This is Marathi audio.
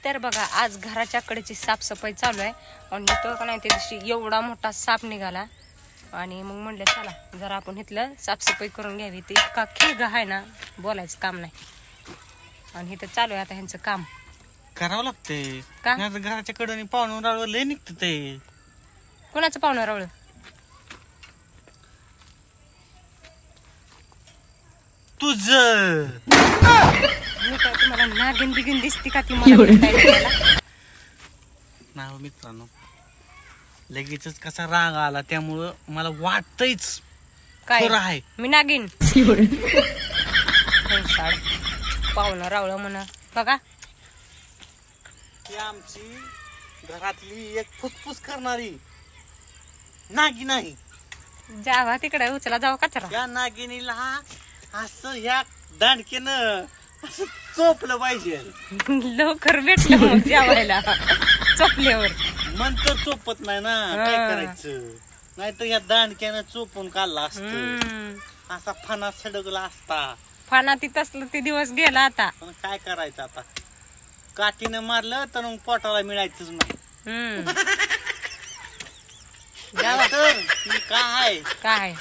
तर बघा आज घराच्या कडेची साफसफाई चालू आहे आणि इथं का नाही त्या दिवशी एवढा मोठा साप निघाला आणि मग म्हणलं चला जरा आपण इथलं साफसफाई करून घ्यावी. ते इतका खिळगा आहे ना बोलायचं काम नाही. आणि इथं चालू आहे आता ह्यांचं काम करावं लागते का? घराच्या कडे पाहुणं राळव लय निघत ते. कोणाचं पाहुणं रावळ तुझ मी काय तुम्हाला नागिन बिगिन दिसते का ती मला भेटायला यायला? नाव मित्रांनो लगेचच कसा राग आला त्यामुळं मला वाटतच काय खरं आहे. मी नागिन पाहुणं रावळ म्हणा बघा. ती आमची घरातली एक फुसफुस करणारी नागी नाही. जावा तिकडे उचला जावा कचरा. या नागिनीला असं ह्या दांडकेनं असं चोपलं पाहिजे. लवकर भेटलं मग जेवायला चोपल्यावर. मन तर चोपत नाही ना काय हा. करायचं. नाहीतर या दांडक्यानं चोपून काढला असत. असा फणा सडकला असता. फाना तिथं असलं ते दिवस गेला आता. पण काय करायचं आता. काठीनं मारलं तर मग पोटाला मिळायचंच नाही. जावा तर काय काय